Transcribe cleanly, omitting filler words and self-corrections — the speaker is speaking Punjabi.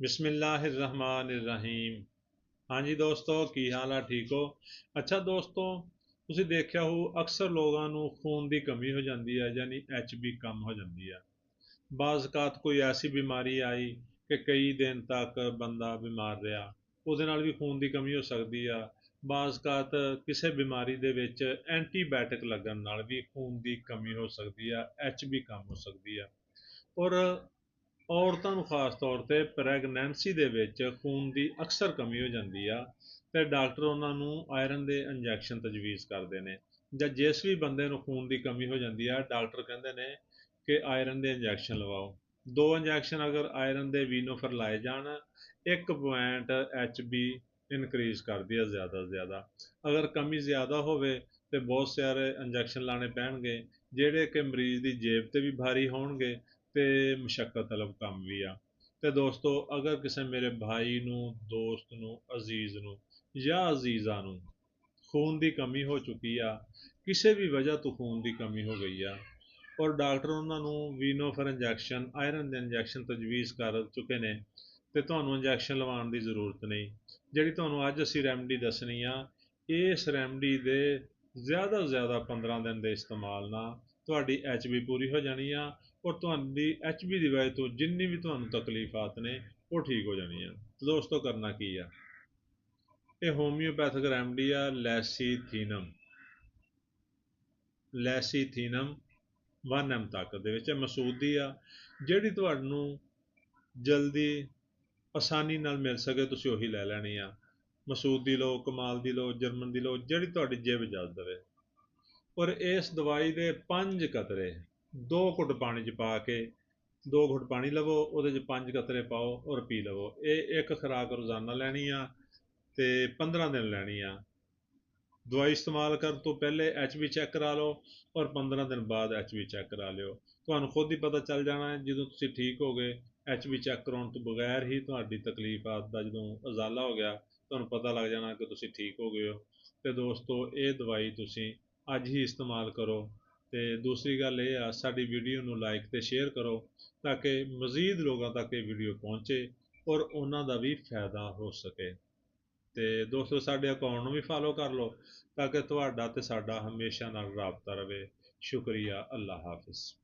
ਬਿਸਮਿਲ੍ਲਾਹਿਰਰਹਿਮਾਨਿਰਰਹੀਮ। ਹਾਂਜੀ ਦੋਸਤੋ, ਕੀ ਹਾਲ ਆ? ਠੀਕ ਹੋ? ਅੱਛਾ ਦੋਸਤੋ, ਤੁਸੀਂ ਦੇਖਿਆ ਹੋ ਅਕਸਰ ਲੋਕਾਂ ਨੂੰ ਖੂਨ ਦੀ ਕਮੀ ਹੋ ਜਾਂਦੀ ਹੈ, ਯਾਨੀ HB ਕਮ ਹੋ ਜਾਂਦੀ ਹੈ। ਬਾਜ਼ ਔਕਾਤ ਕੋਈ ਐਸੀ ਬਿਮਾਰੀ ਆਈ ਕਿ ਕਈ ਦਿਨ ਤੱਕ ਬੰਦਾ ਬਿਮਾਰ ਰਿਹਾ, ਉਹਦੇ ਨਾਲ ਵੀ ਖੂਨ ਦੀ ਕਮੀ ਹੋ ਸਕਦੀ ਆ। ਬਾਜ਼ ਔਕਾਤ ਕਿਸੇ ਬਿਮਾਰੀ ਦੇ ਵਿੱਚ ਐਂਟੀਬਾਇਓਟਿਕ ਲੱਗਣ ਨਾਲ ਵੀ ਖੂਨ ਦੀ ਕਮੀ ਹੋ ਸਕਦੀ ਆ, HB ਕਮ ਹੋ ਸਕਦੀ ਆ। ਔਰ ਔਰਤਾਂ ਨੂੰ ਖਾਸ ਤੌਰ 'ਤੇ ਪ੍ਰੈਗਨੈਂਸੀ ਦੇ ਵਿੱਚ ਖੂਨ ਦੀ ਅਕਸਰ ਕਮੀ ਹੋ ਜਾਂਦੀ ਆ, ਅਤੇ ਡਾਕਟਰ ਉਹਨਾਂ ਨੂੰ ਆਇਰਨ ਦੇ ਇੰਜੈਕਸ਼ਨ ਤਜਵੀਜ਼ ਕਰਦੇ ਨੇ। ਜਾਂ ਜਿਸ ਵੀ ਬੰਦੇ ਨੂੰ ਖੂਨ ਦੀ ਕਮੀ ਹੋ ਜਾਂਦੀ ਆ, ਡਾਕਟਰ ਕਹਿੰਦੇ ਨੇ ਕਿ ਆਇਰਨ ਦੇ ਇੰਜੈਕਸ਼ਨ ਲਵਾਓ। 2 ਇੰਜੈਕਸ਼ਨ ਅਗਰ ਆਇਰਨ ਦੇ ਵੀਨੋਫਰ ਲਾਏ ਜਾਣ, 1 ਪੁਆਇੰਟ HB ਇਨਕਰੀਜ਼ ਕਰਦੀ ਹੈ ਜ਼ਿਆਦਾ ਤੋਂ ਜ਼ਿਆਦਾ। ਅਗਰ ਕਮੀ ਜ਼ਿਆਦਾ ਹੋਵੇ ਤਾਂ ਬਹੁਤ ਸਾਰੇ ਇੰਜੈਕਸ਼ਨ ਲਾਣੇ ਪੈਣਗੇ, ਜਿਹੜੇ ਕਿ ਮਰੀਜ਼ ਦੀ ਜੇਬ 'ਤੇ ਵੀ ਭਾਰੀ ਹੋਣਗੇ ਅਤੇ ਮੁਸ਼ੱਕਤ ਤਲਬ ਕੰਮ ਵੀ ਆ। ਅਤੇ ਦੋਸਤੋ, ਅਗਰ ਕਿਸੇ ਮੇਰੇ ਭਾਈ ਨੂੰ, ਦੋਸਤ ਨੂੰ, ਅਜ਼ੀਜ਼ ਨੂੰ ਜਾਂ ਅਜ਼ੀਜ਼ਾ ਨੂੰ ਖੂਨ ਦੀ ਕਮੀ ਹੋ ਚੁੱਕੀ ਆ, ਕਿਸੇ ਵੀ ਵਜ੍ਹਾ ਤੋਂ ਖੂਨ ਦੀ ਕਮੀ ਹੋ ਗਈ ਆ, ਔਰ ਡਾਕਟਰ ਉਹਨਾਂ ਨੂੰ ਵੀਨੋਫਰ ਇੰਜੈਕਸ਼ਨ, ਆਇਰਨ ਦੇ ਇੰਜੈਕਸ਼ਨ ਤਜਵੀਜ਼ ਕਰ ਚੁੱਕੇ ਨੇ, ਅਤੇ ਤੁਹਾਨੂੰ ਇੰਜੈਕਸ਼ਨ ਲਵਾਉਣ ਦੀ ਜ਼ਰੂਰਤ ਨਹੀਂ। ਜਿਹੜੀ ਤੁਹਾਨੂੰ ਅੱਜ ਅਸੀਂ ਰੈਮਡੀ ਦੱਸਣੀ ਆ, ਇਸ ਰੈਮਡੀ ਦੇ ਜ਼ਿਆਦਾ ਤੋਂ ਜ਼ਿਆਦਾ 15 ਦਿਨ ਦੇ ਇਸਤੇਮਾਲ ਨਾਲ ਤੁਹਾਡੀ HB ਪੂਰੀ ਹੋ ਜਾਣੀ ਆ, ਔਰ ਤੁਹਾਡੀ HB ਦੀ ਵਜ੍ਹਾ ਤੋਂ ਜਿੰਨੀ ਵੀ ਤੁਹਾਨੂੰ ਤਕਲੀਫਾਤ ਨੇ ਉਹ ਠੀਕ ਹੋ ਜਾਣੀਆਂ। ਦੋਸਤੋ, ਕਰਨਾ ਕੀ ਆ? ਇਹ ਹੋਮਿਓਪੈਥਿਕ ਰੈਮਡੀ ਆ, ਲੈਸੀਥੀਨਮ 1 ਤਾਕਤ ਦੇ ਵਿੱਚ। ਇਹ ਮਸੂਦੀ ਆ, ਜਿਹੜੀ ਤੁਹਾਨੂੰ ਜਲਦੀ ਆਸਾਨੀ ਨਾਲ ਮਿਲ ਸਕੇ ਤੁਸੀਂ ਉਹੀ ਲੈ ਲੈਣੀ ਆ। ਮਸੂਦ ਦੀ ਲਓ, ਕਮਾਲ ਦੀ ਲਓ, ਜਰਮਨ ਦੀ ਲਓ, ਜਿਹੜੀ ਤੁਹਾਡੀ ਜੇਬ ਇਜਾਜ਼ਤ ਦੇਵੇ। ਔਰ ਇਸ ਦਵਾਈ ਦੇ 5 ਕਤਰੇ 2 ਘੁੱਟ ਪਾਣੀ 'ਚ ਪਾ ਕੇ, 2 ਘੁੱਟ ਪਾਣੀ ਲਵੋ, ਉਹਦੇ 'ਚ 5 ਕਤਰੇ ਪਾਓ ਔਰ ਪੀ ਲਵੋ। ਇਹ ਇੱਕ ਖੁਰਾਕ ਰੋਜ਼ਾਨਾ ਲੈਣੀ ਆ ਅਤੇ 15 ਦਿਨ ਲੈਣੀ ਆ। ਦਵਾਈ ਇਸਤੇਮਾਲ ਕਰਨ ਤੋਂ ਪਹਿਲੇ HB ਚੈੱਕ ਕਰਾ ਲਓ, ਔਰ 15 ਦਿਨ ਬਾਅਦ HB ਚੈੱਕ ਕਰਾ ਲਿਓ। ਤੁਹਾਨੂੰ ਖੁਦ ਹੀ ਪਤਾ ਚੱਲ ਜਾਣਾ ਹੈ ਜਦੋਂ ਤੁਸੀਂ ਠੀਕ ਹੋ ਗਏ। HB ਚੈੱਕ ਕਰਾਉਣ ਤੋਂ ਬਗੈਰ ਹੀ ਤੁਹਾਡੀ ਤਕਲੀਫਾਤ ਦਾ ਜਦੋਂ ਉਜ਼ਾਲਾ ਹੋ ਗਿਆ, ਤੁਹਾਨੂੰ ਪਤਾ ਲੱਗ ਜਾਣਾ ਕਿ ਤੁਸੀਂ ਠੀਕ ਹੋ ਗਏ ਹੋ। ਅਤੇ ਦੋਸਤੋ, ਇਹ ਦਵਾਈ ਤੁਸੀਂ ਅੱਜ ਹੀ ਇਸਤੇਮਾਲ ਕਰੋ। ਅਤੇ ਦੂਸਰੀ ਗੱਲ ਇਹ ਆ, ਸਾਡੀ ਵੀਡੀਓ ਨੂੰ ਲਾਈਕ ਅਤੇ ਸ਼ੇਅਰ ਕਰੋ ਤਾਂ ਕਿ ਮਜ਼ੀਦ ਲੋਕਾਂ ਤੱਕ ਇਹ ਵੀਡੀਓ ਪਹੁੰਚੇ ਔਰ ਉਹਨਾਂ ਦਾ ਵੀ ਫਾਇਦਾ ਹੋ ਸਕੇ। ਅਤੇ ਦੋਸਤੋ, ਸਾਡੇ ਅਕਾਊਂਟ ਨੂੰ ਵੀ ਫਾਲੋ ਕਰ ਲਓ ਤਾਂ ਕਿ ਤੁਹਾਡਾ ਅਤੇ ਸਾਡਾ ਹਮੇਸ਼ਾ ਨਾਲ ਰਾਬਤਾ ਰਹੇ। ਸ਼ੁਕਰੀਆ। ਅੱਲਾ ਹਾਫਿਜ਼।